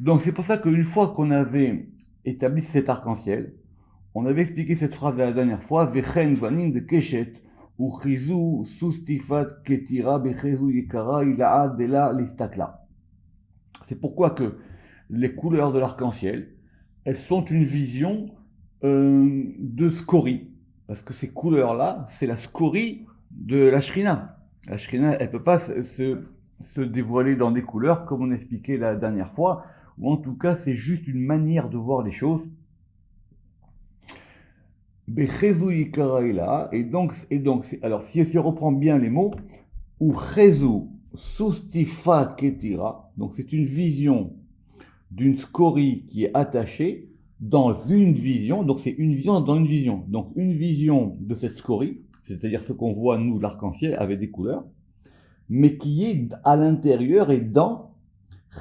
Donc c'est pour ça qu'une fois qu'on avait établi cet arc-en-ciel, on avait expliqué cette phrase la dernière fois, Vechen banim de keshet, ou chizu sustifat ketira bechezu yikara ila'a dela listakla. C'est pourquoi que les couleurs de l'arc-en-ciel, elles sont une vision de scorie. Parce que ces couleurs-là, c'est la scorie de la shrina. La shrina, elle ne peut pas se dévoiler dans des couleurs, comme on expliquait la dernière fois, ou en tout cas, c'est juste une manière de voir les choses. Alors si on reprend bien les mots, ou chezu sustifa ketira, donc c'est une vision d'une scorie qui est attachée dans une vision, donc c'est une vision dans une vision. Donc une vision de cette scorie, c'est-à-dire ce qu'on voit nous, l'arc-en-ciel, avec des couleurs, mais qui est à l'intérieur et dans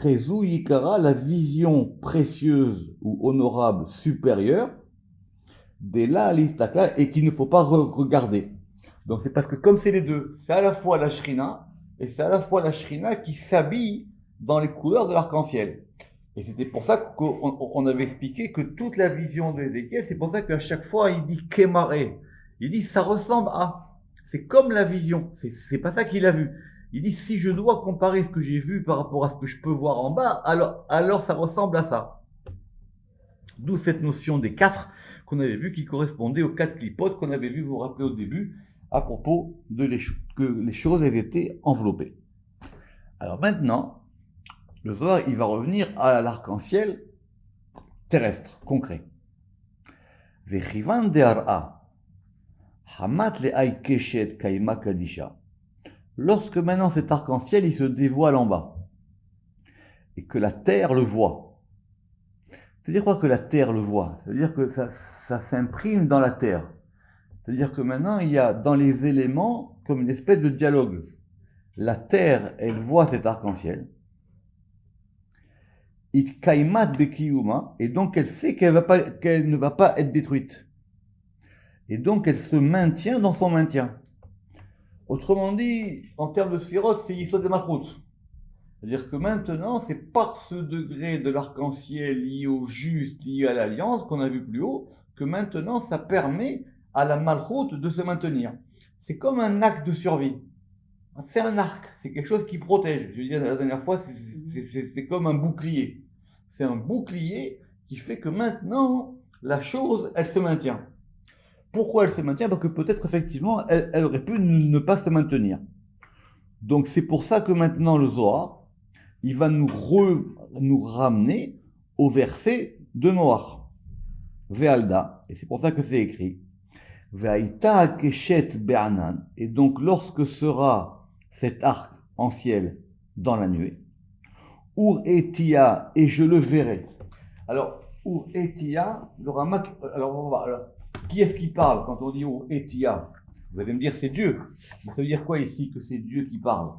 Chezu Yikara, la vision précieuse ou honorable supérieure, des là à l'istakla, et qu'il ne faut pas regarder. Donc c'est parce que comme c'est les deux, c'est à la fois la shrina, et c'est à la fois la shrina qui s'habille dans les couleurs de l'arc-en-ciel. Et c'était pour ça qu'on avait expliqué que toute la vision d'Ézéchiel, c'est pour ça qu'à chaque fois, il dit Kémaré. Il dit, ça ressemble à. C'est comme la vision. C'est pas ça qu'il a vu. Il dit, si je dois comparer ce que j'ai vu par rapport à ce que je peux voir en bas, alors ça ressemble à ça. D'où cette notion des quatre qu'on avait vu qui correspondait aux quatre clipotes qu'on avait vu, vous vous rappelez au début, à propos de que les choses elles étaient enveloppées. Alors maintenant, le Zohar, il va revenir à l'arc-en-ciel terrestre, concret. Vechivan de'ar'a, hamat le'ay keshet kaima kadisha. Lorsque maintenant cet arc-en-ciel, il se dévoile en bas, et que la terre le voit. C'est-à-dire quoi que la terre le voit? C'est-à-dire que ça s'imprime dans la terre. C'est-à-dire que maintenant, il y a dans les éléments comme une espèce de dialogue. La terre, elle voit cet arc-en-ciel, it kaimat bekiyuma, et donc elle sait qu'elle ne va pas être détruite. Et donc elle se maintient dans son maintien. Autrement dit, en termes de sphirote, c'est Yisod de Malchut. C'est-à-dire que maintenant, c'est par ce degré de l'arc-en-ciel lié au juste, lié à l'alliance qu'on a vu plus haut, que maintenant ça permet à la Malchut de se maintenir. C'est comme un axe de survie. C'est un arc, c'est quelque chose qui protège. Je disais la dernière fois, c'est comme un bouclier. C'est un bouclier qui fait que maintenant, la chose, elle se maintient. Pourquoi elle se maintient? Parce que peut-être effectivement, elle aurait pu ne pas se maintenir. Donc c'est pour ça que maintenant le Zohar, il va nous ramener au verset de Noach. Ve'alda, et c'est pour ça que c'est écrit. Ve'aita keshet be'anan, et donc lorsque sera cet arc en ciel dans la nuée. Ur etia, et je le verrai. Alors, Ur etia, le Ramak, alors, qui est-ce qui parle quand on dit Ur etia? Vous allez me dire c'est Dieu. Mais ça veut dire quoi ici que c'est Dieu qui parle?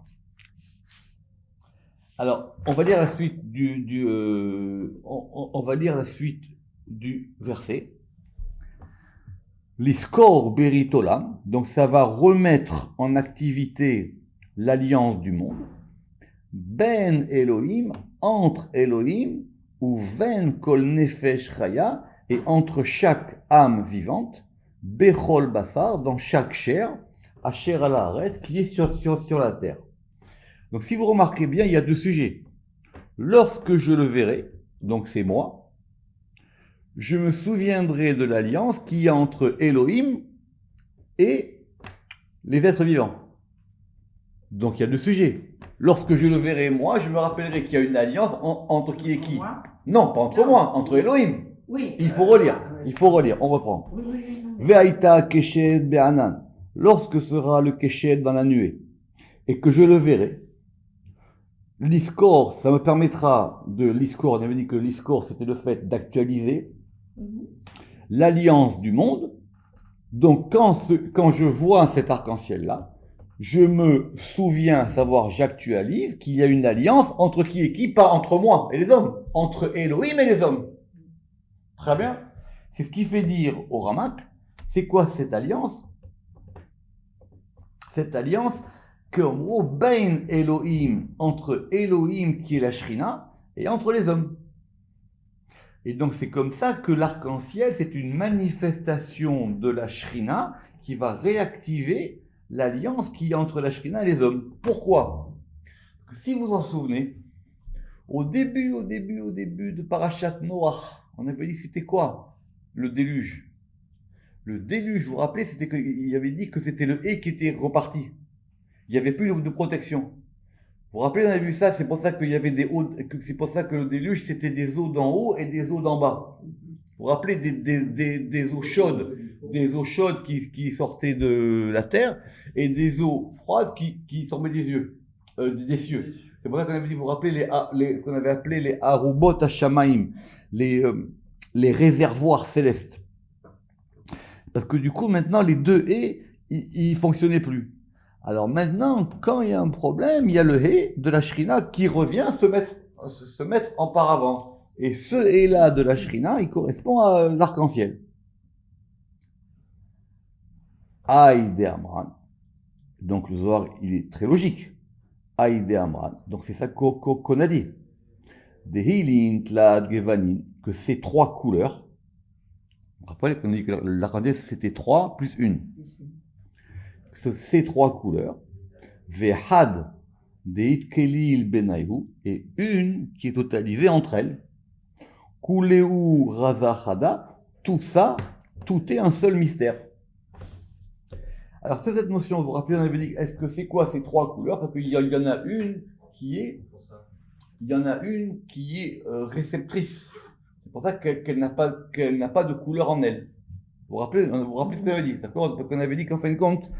Alors, on va lire la suite on va lire la suite du verset. L'iskor beritolam, donc ça va remettre en activité l'alliance du monde. Ben Elohim, entre Elohim, ou ven kol nefesh chaya, et entre chaque âme vivante, bechol basar, dans chaque chair, asher al haaretz, qui est sur la terre. Donc si vous remarquez bien, il y a deux sujets. Lorsque je le verrai, donc c'est moi, je me souviendrai de l'alliance qu'il y a entre Elohim et les êtres vivants. Donc il y a deux sujets. Lorsque je le verrai moi, je me rappellerai qu'il y a une alliance entre qui et qui. Non, pas entre moi, entre Elohim. Oui. Il faut relire, on reprend. Ve'aita keshet be'anan. Lorsque sera le keshet dans la nuée, et que je le verrai, l'iskor, ça me permettra l'iskor, on avait dit que l'iskor c'était le fait d'actualiser l'alliance du monde. Donc quand je vois cet arc-en-ciel-là, je me souviens, savoir j'actualise qu'il y a une alliance entre qui et qui, pas entre moi et les hommes, entre Elohim et les hommes. Très bien. C'est ce qui fait dire au Ramak, c'est quoi cette alliance? Cette alliance qu'en gros, ben Elohim, entre Elohim qui est la Shrina, et entre les hommes. Et donc c'est comme ça que l'arc-en-ciel, c'est une manifestation de la Shrina qui va réactiver l'alliance qu'il y a entre la Shrina et les hommes. Pourquoi? Parce que si vous en souvenez, au début de Parashat Noach, on avait dit c'était quoi le déluge? Le déluge, vous vous rappelez, c'était qu'il avait dit que c'était le hé qui était reparti. Il n'y avait plus de protection. Vous vous rappelez, on avait vu ça, c'est pour ça qu'il y avait des eaux, c'est pour ça que le déluge, c'était des eaux d'en haut et des eaux d'en bas. Vous vous rappelez des eaux chaudes qui sortaient de la terre et des eaux froides qui sortaient des cieux. C'est pour ça qu'on avait dit, vous vous rappelez ce qu'on avait appelé les Arubot Hashamaim, les réservoirs célestes. Parce que du coup, maintenant, les deux haies, ils fonctionnaient plus. Alors maintenant, quand il y a un problème, il y a le hé de la Shrina qui revient se mettre en paravent. Et ce hé-là de la Shrina, il correspond à l'arc-en-ciel. Aïdé Amran. Donc le Zohar, il est très logique. Aïdé Amran. Donc c'est ça qu'on a dit. Dehilin, Tlad, Gevanin, que ces trois couleurs, vous vous rappelez qu'on a dit que l'arc-en-ciel c'était 3 plus 1. Ces trois couleurs, Vehad, Deit Kelil Benayhu, et une qui est totalisée entre elles. Kuleu Razachada, tout ça, tout est un seul mystère. Alors, c'est cette notion, vous vous rappelez, on avait dit, est-ce que c'est quoi ces trois couleurs? Parce qu'il y en a une qui est, réceptrice. C'est pour ça qu'elle n'a pas de couleur en elle. Vous vous rappelez ce qu'on avait dit, d'accord? Parce qu'on avait dit qu'en fin de compte,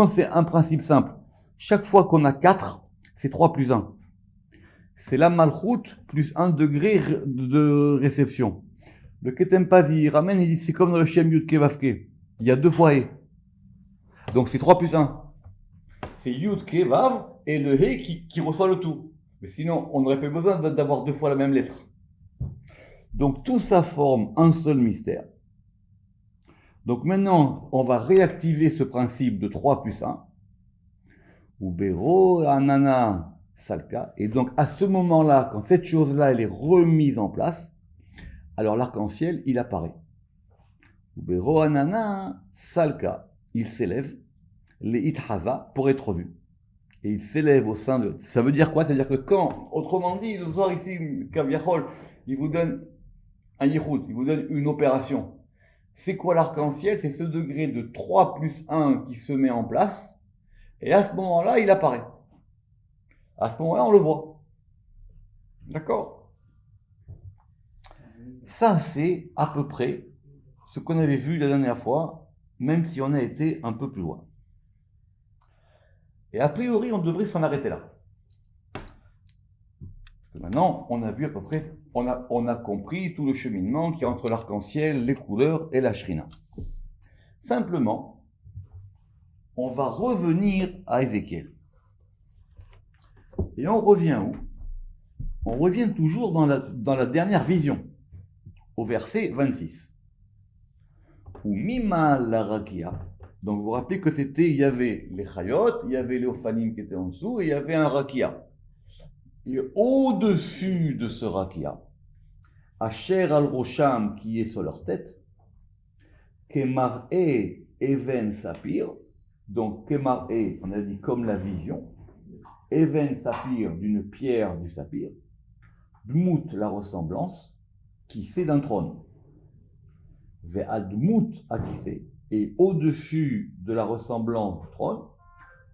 c'est un principe simple. Chaque fois qu'on a 4, c'est 3 plus 1. C'est la malchoute plus 1 degré de réception. Le Ketem Paz, il ramène, il dit, c'est comme dans le Shem Yud Kevavke. Il y a 2 fois E. Donc c'est 3 plus 1. C'est Yud Kevav et le He qui reçoit le tout. Mais sinon, on n'aurait pas besoin d'avoir 2 fois la même lettre. Donc tout ça forme un seul mystère. Donc maintenant, on va réactiver ce principe de 3 plus 1. Ubero Anana Salka. Et donc à ce moment-là, quand cette chose-là, elle est remise en place, alors l'arc-en-ciel, il apparaît. Ubero Anana Salka. Il s'élève, les Ithaza, pour être vu. Et il s'élève au sein de... Ça veut dire quoi? C'est-à-dire que quand, autrement dit, le soir ici, Kaviachol, il vous donne un yichud, il vous donne une opération. C'est quoi l'arc-en-ciel? C'est ce degré de 3 plus 1 qui se met en place. Et à ce moment-là, il apparaît. À ce moment-là, on le voit. D'accord? Ça, c'est à peu près ce qu'on avait vu la dernière fois, même si on a été un peu plus loin. Et a priori, on devrait s'en arrêter là. Parce que maintenant, on a vu à peu près, on a compris tout le cheminement qu'il y a entre l'arc-en-ciel, les couleurs et la shrina. Simplement, on va revenir à Ézéchiel. Et on revient où? On revient toujours dans la dernière vision, au verset 26. Ou Mima la Rakia. Donc vous vous rappelez que il y avait les Chayot, il y avait les Ophanim qui étaient en dessous, et il y avait un Rakia. Et au-dessus de ce Rakia, Asher al-Rosham qui est sur leur tête, Kemar'e Even Sapir, donc Kemar'e, on a dit comme la vision, Even Sapir d'une pierre du saphir, Dmout la ressemblance, qui c'est d'un trône. Ve'admout akise, et au-dessus de la ressemblance du trône,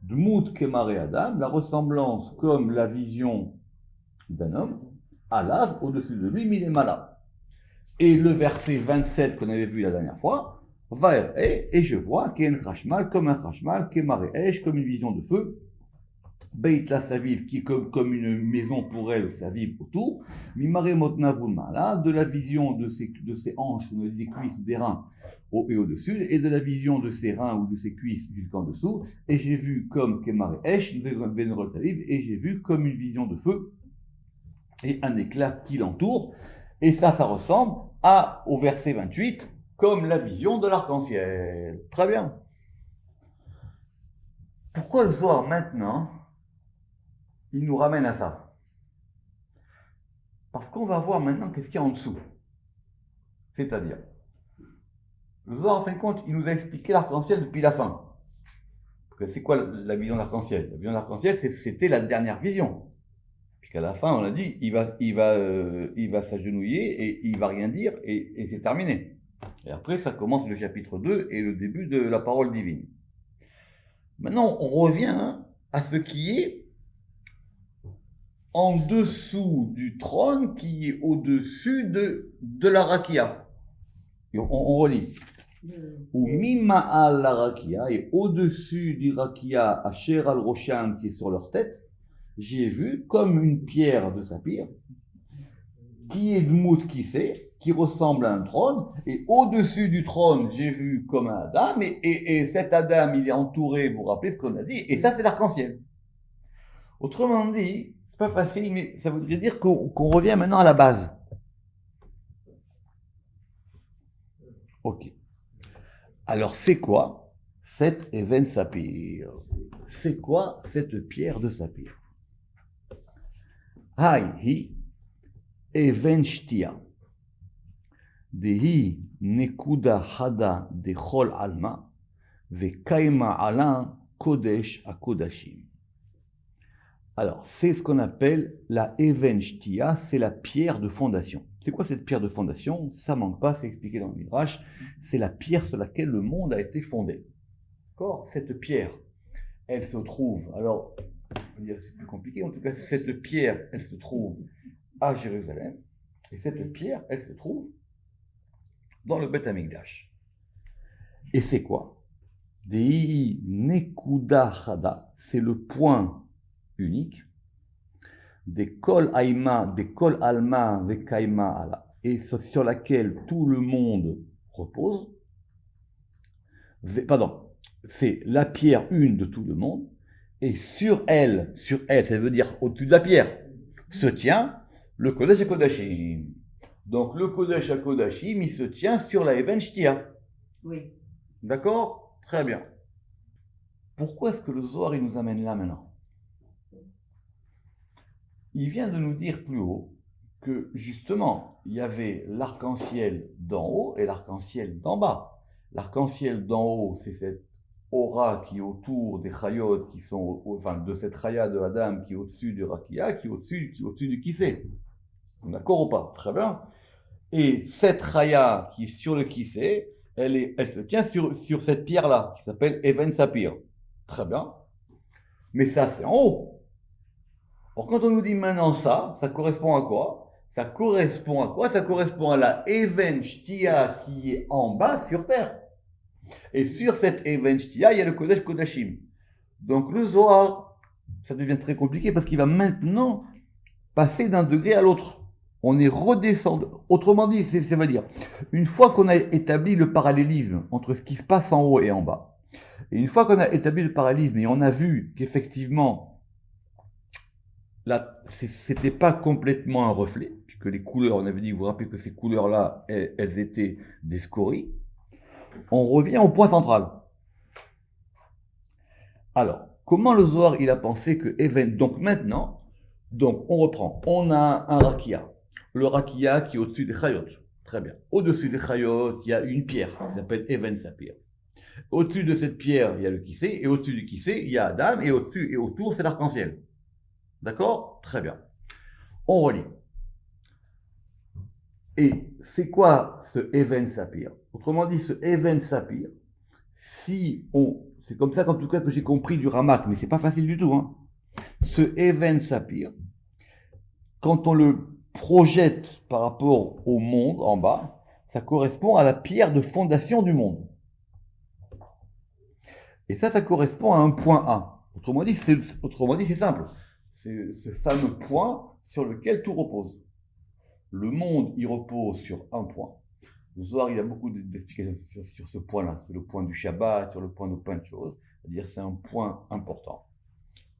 Dmout Kemare Adam, la ressemblance comme la vision d'un homme, Alav, au-dessus de lui, Milemala. Et le verset 27 qu'on avait vu la dernière fois, Vaer et je vois Ken Chashmal comme un Chashmal, Kemare Esh comme une vision de feu, Beit la Saviv qui est comme une maison pour elle, Saviv autour, Mimare Motna Vumala, de la vision de ses hanches, ou des cuisses, des reins au et au-dessus, et de la vision de ses reins ou de ses cuisses jusqu'en dessous, et j'ai vu comme Kemare Esh, Venerol Saviv, et j'ai vu comme une vision de feu, et un éclat qui l'entoure, et ça ressemble au verset 28, comme la vision de l'arc-en-ciel. Très bien. Pourquoi le soir maintenant il nous ramène à ça? Parce qu'on va voir maintenant qu'est-ce qu'il y a en dessous. C'est-à-dire, le Zohar, en fin de compte, il nous a expliqué l'arc-en-ciel depuis la fin. C'est quoi la vision d'arc-en-ciel? La vision d'arc-en-ciel, c'était la dernière vision. Puisqu'à la fin, on a dit, il va s'agenouiller et il va rien dire et c'est terminé. Et après, ça commence le chapitre 2 et le début de la parole divine. Maintenant, on revient à ce qui est en dessous du trône, qui est au-dessus de la rakia. Et on relit. Ou mima'al la rakia, et au-dessus du rakia, Asher al Roshan, qui est sur leur tête, j'ai vu comme une pierre de saphir, qui est Dmout qui sait, qui ressemble à un trône, et au-dessus du trône, j'ai vu comme un Adam, et cet Adam, il est entouré, vous vous rappelez ce qu'on a dit, et ça c'est l'arc-en-ciel. Autrement dit, c'est pas facile, mais ça voudrait dire qu'on revient maintenant à la base. Ok. Alors c'est quoi cette Even Sapir? C'est quoi cette pierre de saphir? Hai hi Even Shtia. Dehi nekuda hada dechol alma vekaima ala kodesh akodashim. Alors, c'est ce qu'on appelle la Even Shtia, c'est la pierre de fondation. C'est quoi cette pierre de fondation? Ça manque pas, c'est expliqué dans le Midrash. C'est la pierre sur laquelle le monde a été fondé. D'accord? Cette pierre, elle se trouve, alors, c'est plus compliqué, en tout cas, cette pierre, elle se trouve à Jérusalem, et cette pierre, elle se trouve dans le Beth Amikdash. Et c'est quoi? Dei Nekuda Hada, c'est le point unique, des kol alma, des kaima ala, et sur laquelle tout le monde repose. Pardon, c'est la pierre une de tout le monde, et sur elle, ça veut dire au-dessus de la pierre, se tient le Kodesh HaKodashim. Donc le Kodesh HaKodashim, il se tient sur la Even Shtia. Oui. D'accord? Très bien. Pourquoi est-ce que le Zohar il nous amène là maintenant? Il vient de nous dire plus haut que justement, il y avait l'arc-en-ciel d'en haut et l'arc-en-ciel d'en bas. L'arc-en-ciel d'en haut, c'est cette aura qui est autour des chayot, qui sont, enfin, de cette chaya de Adam qui est au-dessus du rakia, qui est au-dessus du kissé. D'accord ou pas? Très bien. Et cette chaya qui est sur le kissé, elle se tient sur cette pierre-là, qui s'appelle Even Sapir. Très bien. Mais ça, c'est en haut. Or, quand on nous dit maintenant ça correspond à quoi? Ça correspond à quoi? Ça correspond à la Even Shtia qui est en bas sur terre. Et sur cette Even Shtia, il y a le Kodesh Kodashim. Donc le Zohar, ça devient très compliqué parce qu'il va maintenant passer d'un degré à l'autre. On est redescendu. Autrement dit, ça veut dire, une fois qu'on a établi le parallélisme entre ce qui se passe en haut et en bas, et une fois qu'on a établi le parallélisme et on a vu qu'effectivement, là, c'était pas complètement un reflet, puisque les couleurs, on avait dit, vous vous rappelez que ces couleurs-là, elles étaient des scories. On revient au point central. Alors, comment le Zohar, il a pensé que Even, donc maintenant, donc on reprend, on a un rakia, le rakia qui est au-dessus des chayot, très bien. Au-dessus des chayot, il y a une pierre qui s'appelle Even Sapir. Au-dessus de cette pierre, il y a le kissé, et au-dessus du kissé, il y a Adam, et au-dessus et autour, c'est l'arc-en-ciel. D'accord? Très bien. On relit. Et c'est quoi ce Even Sapir? Autrement dit, ce Even Sapir, c'est comme ça qu'en tout cas que j'ai compris du Ramak, mais c'est pas facile du tout, hein. Ce Even Sapir, quand on le projette par rapport au monde en bas, ça correspond à la pierre de fondation du monde. Et ça correspond à un point A. Autrement dit, c'est simple. C'est ce fameux point sur lequel tout repose. Le monde, il repose sur un point. Le Zohar, il y a beaucoup d'explications sur ce point-là. C'est le point du Shabbat, sur le point de plein de choses. C'est-à-dire, c'est un point important.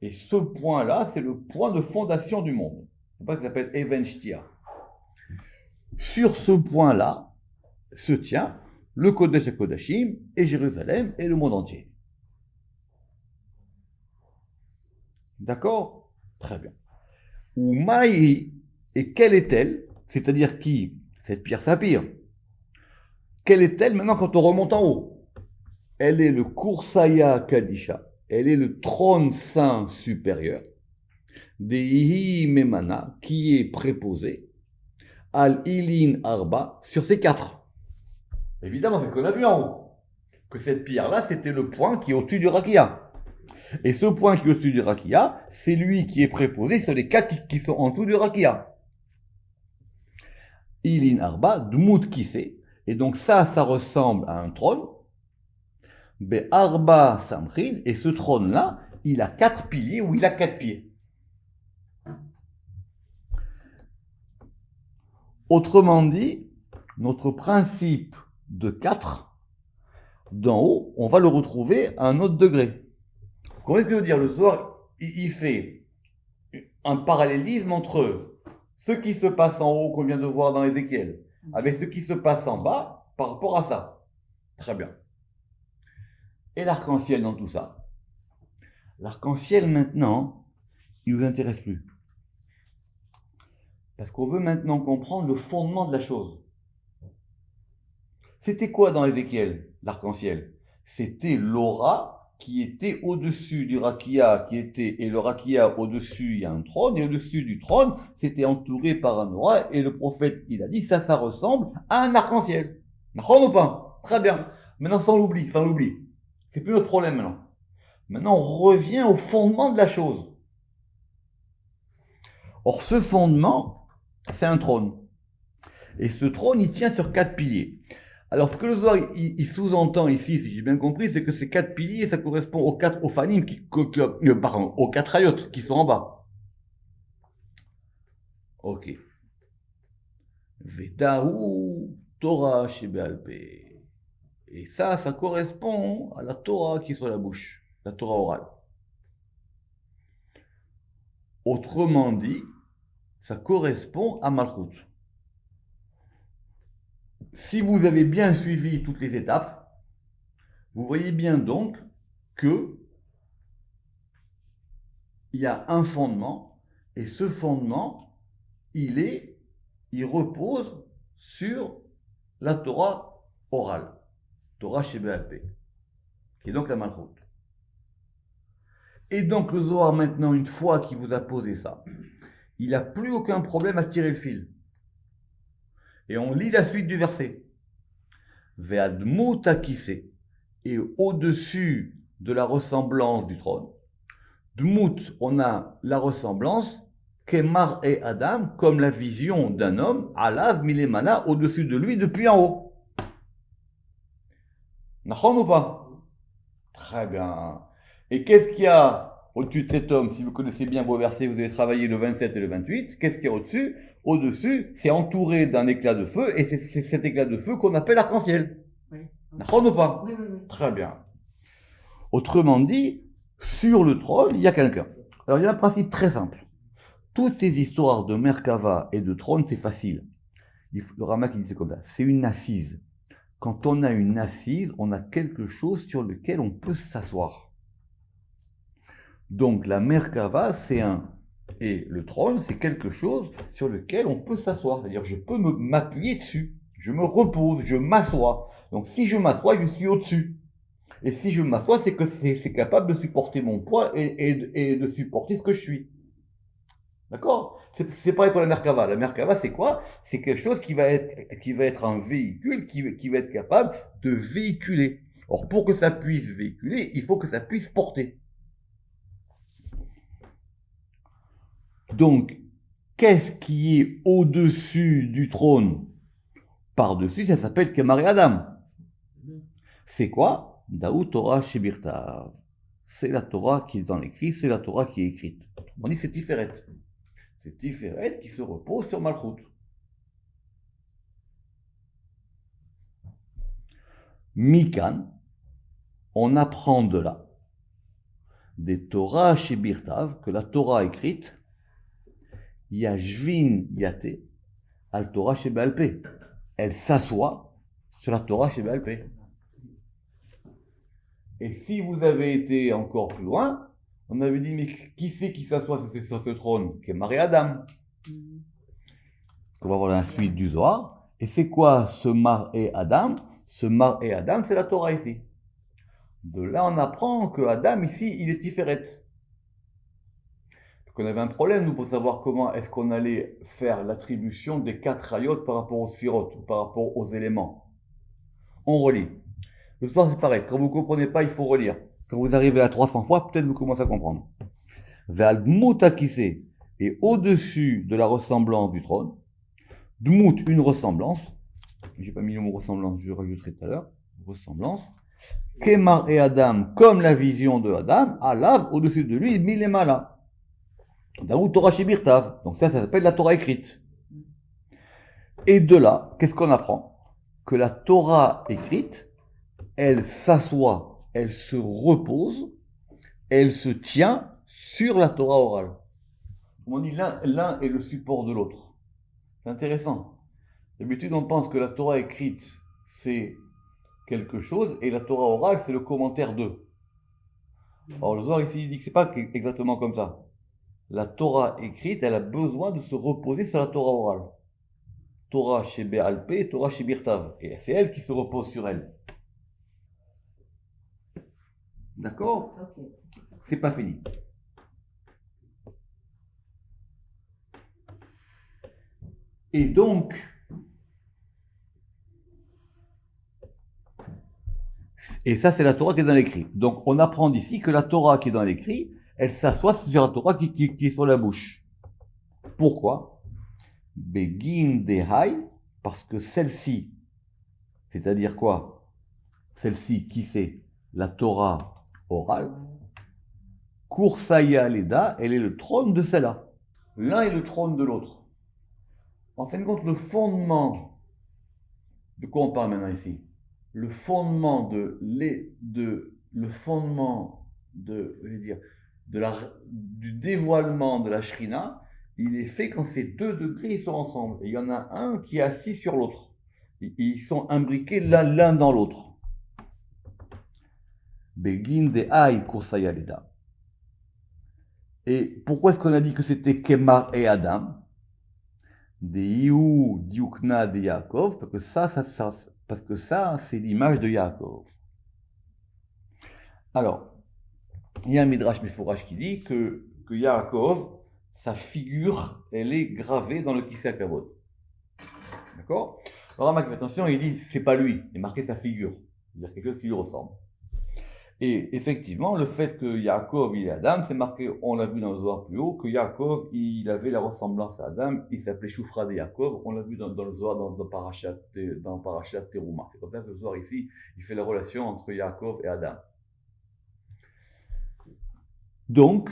Et ce point-là, c'est le point de fondation du monde. C'est pas que ça s'appelle Even Shtia. Sur ce point-là se tient le Kodesh HaKodashim et Jérusalem et le monde entier. D'accord? Très bien. Ou Maï, et quelle est-elle? C'est-à-dire qui? Cette pierre saphir. Quelle est-elle maintenant quand on remonte en haut? Elle est le Kursaya Kadisha, elle est le trône saint supérieur, Deihi Memana, qui est préposé, Al Ilin Arba, sur ces quatre. Évidemment, c'est ce qu'on a vu en haut, que cette pierre-là, c'était le point qui est au-dessus du Rakia. Et ce point qui est au-dessus du Rakia, c'est lui qui est préposé sur les quatre qui sont en dessous du Rakia. Ilin Arba, Dmout Kissé, et donc ça ressemble à un trône. Be Arba Samchin, et ce trône-là, il a 4 piliers ou il a 4 pieds. Autrement dit, notre principe de 4, d'en haut, on va le retrouver à un autre degré. Comment est-ce que je veux dire? Le Zohar, il fait un parallélisme entre ce qui se passe en haut qu'on vient de voir dans Ézéchiel, avec ce qui se passe en bas par rapport à ça. Très bien. Et l'arc-en-ciel dans tout ça? L'arc-en-ciel maintenant, il ne nous intéresse plus. Parce qu'on veut maintenant comprendre le fondement de la chose. C'était quoi dans Ézéchiel, l'arc-en-ciel? C'était l'aura qui était au-dessus du rakia, et le rakia au-dessus, il y a un trône, et au-dessus du trône, c'était entouré par un aura, et le prophète, il a dit, ça ressemble à un arc-en-ciel. D'accord ou pas? Très bien. Maintenant, sans l'oubli. C'est plus notre problème maintenant. Maintenant, on revient au fondement de la chose. Or, ce fondement, c'est un trône. Et ce trône, il tient sur 4 piliers. Alors, ce que le Zohar, il sous-entend ici, si j'ai bien compris, c'est que ces 4 piliers, ça correspond aux 4 ophanim, aux 4 ayot qui sont en bas. Ok. Vedahu Torah Shebealpe. Et ça correspond à la Torah qui est sur la bouche, la Torah orale. Autrement dit, ça correspond à Malchut. Si vous avez bien suivi toutes les étapes, vous voyez bien donc que il y a un fondement, et ce fondement, il repose sur la Torah orale, Torah Shebealpe, qui est donc la Malchut. Et donc le Zohar maintenant, une fois qu'il vous a posé ça, il n'a plus aucun problème à tirer le fil. Et on lit la suite du verset. Ve'admut hakiseh, et au-dessus de la ressemblance du trône. Dmut, on a la ressemblance, Kemar et Adam, comme la vision d'un homme, Alav milemana, au-dessus de lui depuis en haut. Nachon ou pas? Très bien. Et qu'est-ce qu'il y a au-dessus de cet homme? Si vous connaissez bien vos versets, vous avez travaillé le 27 et le 28. Qu'est-ce qu'il y a au-dessus? Au-dessus, c'est entouré d'un éclat de feu, et c'est cet éclat de feu qu'on appelle arc-en-ciel. Oui. Nachon ou pas? Oui. Très bien. Autrement dit, sur le trône, il y a quelqu'un. Alors, il y a un principe très simple. Toutes ces histoires de Merkava et de trône, c'est facile. Le Ramak, il dit c'est comme ça. C'est une assise. Quand on a une assise, on a quelque chose sur lequel on peut s'asseoir. Donc, la Merkava, c'est et le trône, c'est quelque chose sur lequel on peut s'asseoir. C'est-à-dire, je peux m'appuyer dessus. Je me repose, je m'assois. Donc, si je m'assois, je suis au-dessus. Et si je m'assois, c'est que c'est capable de supporter mon poids et de supporter ce que je suis. D'accord? C'est pareil pour la Merkava. La Merkava, c'est quoi? C'est quelque chose qui va être un véhicule qui va être capable de véhiculer. Or, pour que ça puisse véhiculer, il faut que ça puisse porter. Donc, qu'est-ce qui est au-dessus du trône? Par-dessus, ça s'appelle Kemar et Adam. C'est quoi? Daou Torah Shebirtav. C'est la Torah qui est dans l'écrit, c'est la Torah qui est écrite. On dit c'est Tiferet. C'est Tiferet qui se repose sur Malchut. Mikan, on apprend de là des Torah Shebirtav, que la Torah écrite, Yashvin Yate, al Torah Shebealpe. Elle s'assoit sur la Torah Shebealpe. Et si vous avez été encore plus loin, on avait dit, mais qui c'est qui s'assoit sur ce trône? Kemar et Adam. On va voir la suite du Zohar. Et c'est quoi ce Mar et Adam? Ce Mar et Adam, c'est la Torah ici. De là, on apprend que Adam, ici, il est Tiferet. Donc, on avait un problème, nous, pour savoir comment est-ce qu'on allait faire l'attribution des 4 rayot par rapport aux sphirotes, par rapport aux éléments. On relit. Le soir, c'est pareil. Quand vous ne comprenez pas, il faut relire. Quand vous arrivez à 300 fois, peut-être vous commencez à comprendre. Ve'al dmut hakiseh, et au-dessus de la ressemblance du trône, dmut, une ressemblance. J'ai pas mis le mot ressemblance, je rajouterai tout à l'heure. Ressemblance. Kemar et Adam, comme la vision de Adam, alav, au-dessus de lui, milemala. Daoud Torah Shebirtav. Donc ça s'appelle la Torah écrite. Et de là, qu'est-ce qu'on apprend? Que la Torah écrite, elle s'assoit, elle se repose, elle se tient sur la Torah orale. On dit l'un est le support de l'autre. C'est intéressant. D'habitude, on pense que la Torah écrite, c'est quelque chose, et la Torah orale, c'est le commentaire d'eux. Or, le Zohar ici, il dit que c'est pas exactement comme ça. La Torah écrite, elle a besoin de se reposer sur la Torah orale. Torah chez Be'alpé, Torah chez Birtav. Et c'est elle qui se repose sur elle. D'accord? Okay. C'est pas fini. Et donc, et ça c'est la Torah qui est dans l'écrit. Donc on apprend d'ici que la Torah qui est dans l'écrit, elle s'assoit sur la Torah qui est sur la bouche. Pourquoi? Begin dehai, parce que celle-ci, c'est-à-dire quoi? Celle-ci, qui c'est? La Torah orale. Kursaya Leda, elle est le trône de celle-là. L'un est le trône de l'autre. En fin de compte, le fondement, de quoi on parle maintenant ici? Le fondement du dévoilement de la Shrina, il est fait quand ces 2 degrés sont ensemble. Et il y en a un qui est assis sur l'autre. Ils sont imbriqués l'un dans l'autre. Begin de Aï Kursaya Leda. Et pourquoi est-ce qu'on a dit que c'était Kemar et Adam? De Iou, Diukna de Yaakov, parce que ça, c'est l'image de Yaakov. Alors, il y a un Midrash Mefourash qui dit que Yaakov, sa figure, elle est gravée dans le Kisei HaKavod. D'accord? Alors, Ramak, attention, il dit, c'est pas lui, il est marqué sa figure. C'est-à-dire quelque chose qui lui ressemble. Et effectivement, le fait que Yaakov, il est Adam, c'est marqué, on l'a vu dans le Zohar plus haut, que Yaakov, il avait la ressemblance à Adam, il s'appelait Shufra de Yaakov, on l'a vu dans le Zohar, dans Parashat Teruma. C'est comme ça que le Zohar ici, il fait la relation entre Yaakov et Adam. Donc,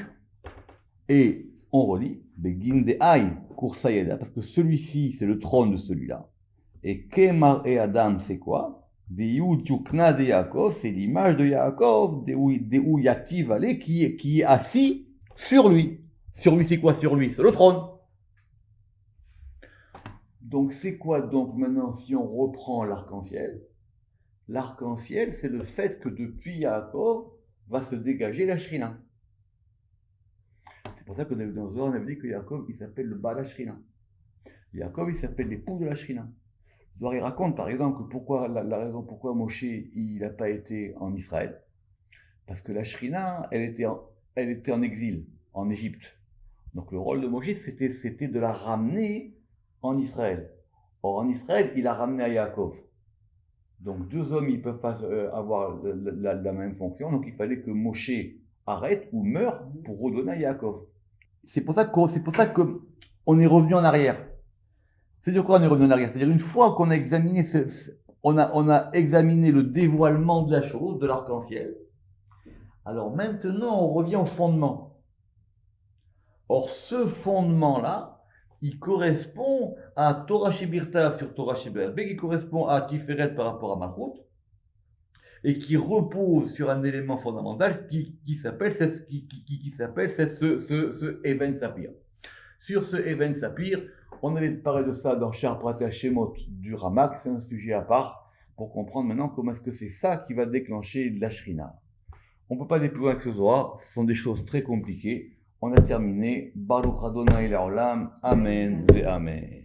et on relit, Begin de Aï, Kursayeda, parce que celui-ci, c'est le trône de celui-là. Et Kemar et Adam, c'est quoi? De Yaakov, c'est l'image de Yaakov, de Yativ Ale, qui est assis sur lui. Sur lui, c'est quoi sur lui? C'est le trône. Donc, c'est quoi donc maintenant si on reprend l'arc-en-ciel? L'arc-en-ciel, c'est le fait que depuis Yaakov va se dégager la Shrina. C'est pour ça qu'on a vu dans le Zohar, on avait dit que Yaakov, il s'appelle le Baal Shrina. Yaakov, il s'appelle l'époux de la Shrina. Il raconte par exemple que la raison pourquoi Moshe il n'a pas été en Israël, parce que la Shrina elle était en exil en Égypte. Donc le rôle de Moshe c'était de la ramener en Israël. Or en Israël il a ramené à Yaakov. Donc 2 hommes ils peuvent pas avoir la même fonction, donc il fallait que Moshe arrête ou meure pour redonner à Yaakov. C'est pour ça qu'on est revenu en arrière. C'est-à-dire quoi on est revenu en arrière? C'est-à-dire une fois qu'on a examiné on a examiné le dévoilement de la chose, de l'arc-en-ciel, alors maintenant on revient au fondement. Or ce fondement-là, il correspond à Torah Shebirtav sur Torah Shebe'alpé, qui correspond à Tiferet par rapport à Malchut, et qui repose sur un élément fondamental qui s'appelle ce Even Sapir. Sur ce Even Sapir, on allait parler de ça dans Shar Pratel Shemot du Ramak, c'est un sujet à part, pour comprendre maintenant comment est-ce que c'est ça qui va déclencher la Shrina. On ne peut pas aller plus loin que ce Zohar, ce sont des choses très compliquées. On a terminé. Baruch Adonai Le'olam, Amen ve Amen.